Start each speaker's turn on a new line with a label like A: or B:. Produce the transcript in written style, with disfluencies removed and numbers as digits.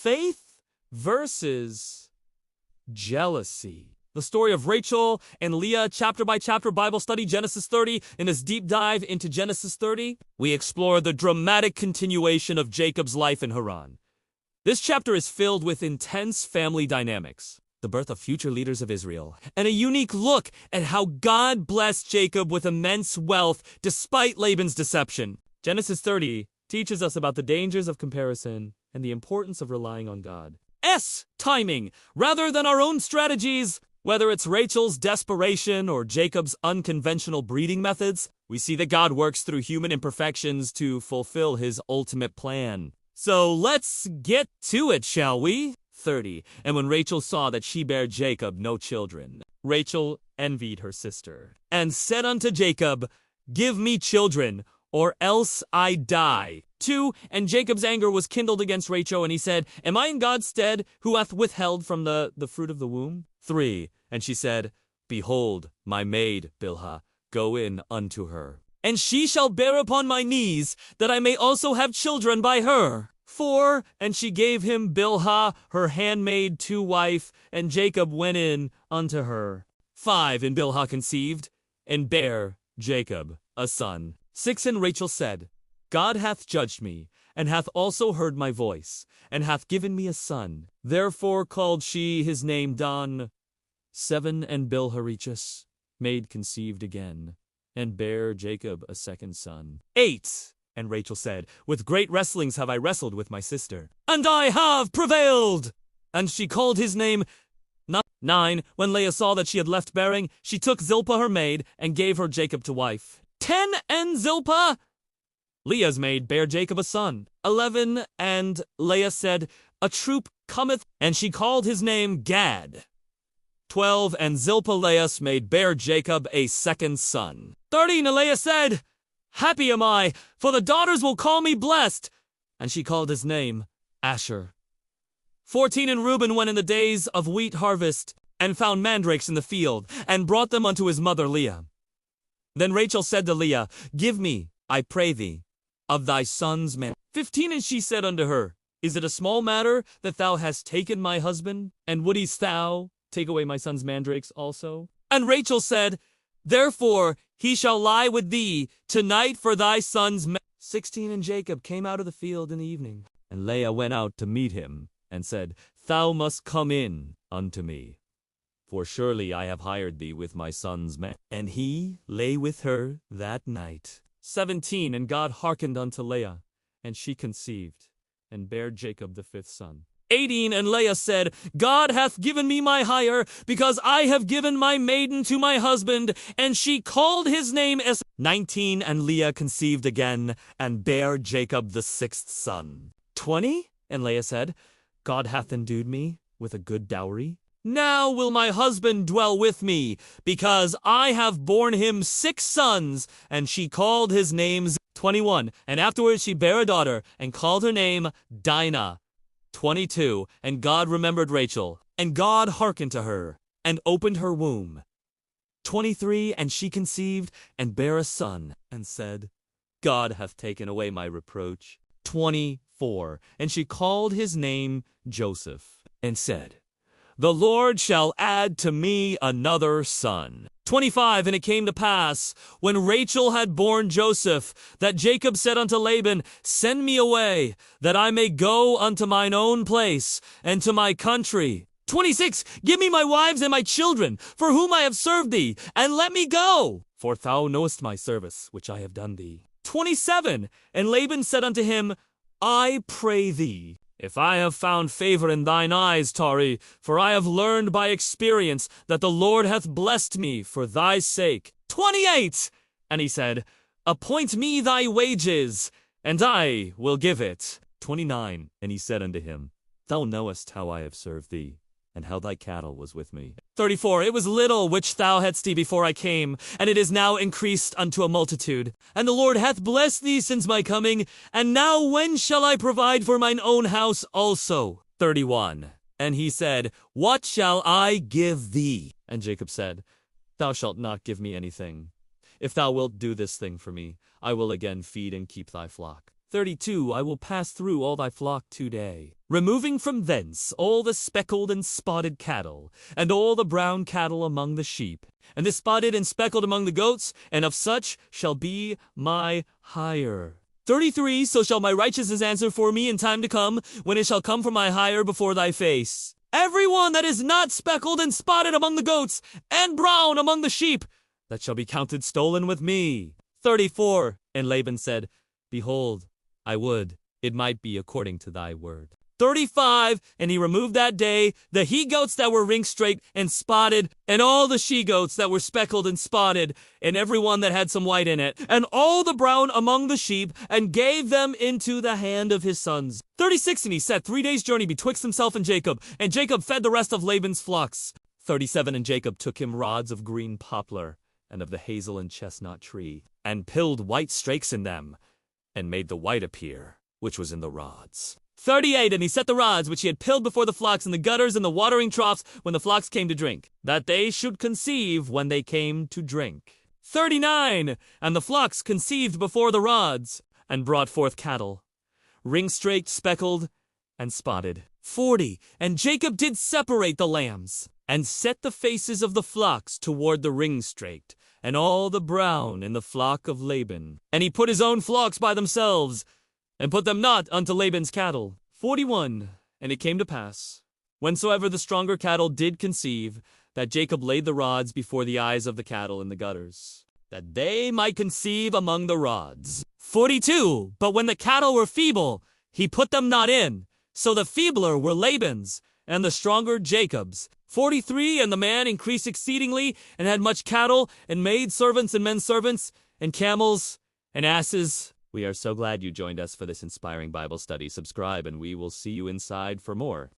A: Faith versus jealousy. The story of Rachel and Leah, chapter by chapter Bible study, Genesis 30. In this deep dive into Genesis 30, we explore the dramatic continuation of Jacob's life in Haran. This chapter is filled with intense family dynamics, the birth of future leaders of Israel, and a unique look at how God blessed Jacob with immense wealth despite Laban's deception. Genesis 30 teaches us about the dangers of comparison and the importance of relying on God's timing rather than our own strategies. Whether it's Rachel's desperation or Jacob's unconventional breeding methods, we see that God works through human imperfections to fulfill his ultimate plan. So let's get to it, shall we? 30. And when Rachel saw that she bare Jacob no children, Rachel envied her sister, and said unto Jacob, Give me children, or else I die. 2. And Jacob's anger was kindled against Rachel, and he said, Am I in God's stead, who hath withheld from the fruit of the womb? 3. And she said, Behold, my maid, Bilhah, go in unto her. And she shall bear upon my knees, that I may also have children by her. 4. And she gave him Bilhah, her handmaid, to wife, and Jacob went in unto her. 5. And Bilhah conceived, and bare Jacob a son. 6. And Rachel said, God hath judged me, and hath also heard my voice, and hath given me a son. Therefore called she his name Dan. 7. And Bilhah maid conceived again, and bare Jacob a second son. 8. And Rachel said, With great wrestlings have I wrestled with my sister, and I have prevailed. And she called his name 9. When Leah saw that she had left bearing, she took Zilpah her maid, and gave her Jacob to wife. 10. And Zilpah, Leah's maid, bare Jacob a son. 11. And Leah said, A troop cometh, and she called his name Gad. 12. And Zilpah Leah's maid bare Jacob a second son. 13. And Leah said, Happy am I, for the daughters will call me blessed. And she called his name Asher. 14. And Reuben went in the days of wheat harvest, and found mandrakes in the field, and brought them unto his mother Leah. Then Rachel said to Leah, Give me, I pray thee, of thy son's man. 15. And she said unto her, Is it a small matter that thou hast taken my husband? And wouldest thou take away my son's mandrakes also? And Rachel said, Therefore he shall lie with thee tonight for thy son's 16. And Jacob came out of the field in the evening, and Leah went out to meet him, and said, Thou must come in unto me, for surely I have hired thee with my son's man. And he lay with her that night. 17. And God hearkened unto Leah, and she conceived, and bare Jacob the fifth son. 18. And Leah said, God hath given me my hire, because I have given my maiden to my husband. And she called his name 19. And Leah conceived again, and bare Jacob the sixth son. 20. And Leah said, God hath endued me with a good dowry. Now will my husband dwell with me, because I have borne him 6 sons. And she called his name 21. And afterwards she bare a daughter, and called her name Dinah. 22. And God remembered Rachel, and God hearkened to her, and opened her womb. 23. And she conceived, and bare a son, and said, God hath taken away my reproach. 24. And she called his name Joseph, and said, The Lord shall add to me another son. 25. And it came to pass, when Rachel had borne Joseph, that Jacob said unto Laban, Send me away, that I may go unto mine own place, and to my country. 26. Give me my wives and my children, for whom I have served thee, and let me go, for thou knowest my service, which I have done thee. 27. And Laban said unto him, I pray thee, if I have found favor in thine eyes, Tari, for I have learned by experience that the Lord hath blessed me for thy sake. 28. And he said, Appoint me thy wages, and I will give it. 29. And he said unto him, Thou knowest how I have served thee, and how thy cattle was with me. 34. It was little which thou hadst before I came, and it is now increased unto a multitude. And the Lord hath blessed thee since my coming, and now when shall I provide for mine own house also? 31. And he said, What shall I give thee? And Jacob said, Thou shalt not give me anything. If thou wilt do this thing for me, I will again feed and keep thy flock. 32 I will pass through all thy flock today, removing from thence all the speckled and spotted cattle, and all the brown cattle among the sheep, and the spotted and speckled among the goats, and of such shall be my hire. 33 So shall my righteousness answer for me in time to come, when it shall come for my hire before thy face. Every one that is not speckled and spotted among the goats, and brown among the sheep, that shall be counted stolen with me. 34 And Laban said, Behold, I would it might be according to thy word. 35 And he removed that day the he-goats that were ring-straight and spotted, and all the she-goats that were speckled and spotted, and every one that had some white in it, and all the brown among the sheep, and gave them into the hand of his sons. 36 And he set 3 days' journey betwixt himself and Jacob fed the rest of Laban's flocks. 37 And Jacob took him rods of green poplar, and of the hazel and chestnut tree, and pilled white strakes in them, and made the white appear, which was in the rods. 38 And he set the rods which he had pilled before the flocks in the gutters and the watering troughs when the flocks came to drink, that they should conceive when they came to drink. 39 And the flocks conceived before the rods, and brought forth cattle, ring-straked, speckled, and spotted. 40 And Jacob did separate the lambs, and set the faces of the flocks toward the ring-straked, and all the brown in the flock of Laban. And he put his own flocks by themselves, and put them not unto Laban's cattle. 41 And it came to pass, whensoever the stronger cattle did conceive, that Jacob laid the rods before the eyes of the cattle in the gutters, that they might conceive among the rods. 42 But when the cattle were feeble, he put them not in, so the feebler were Laban's, and the stronger Jacob's. 43 And the man increased exceedingly, and had much cattle, and maid servants and men servants, and camels, and asses. We are so glad you joined us for this inspiring Bible study. Subscribe, and we will see you inside for more.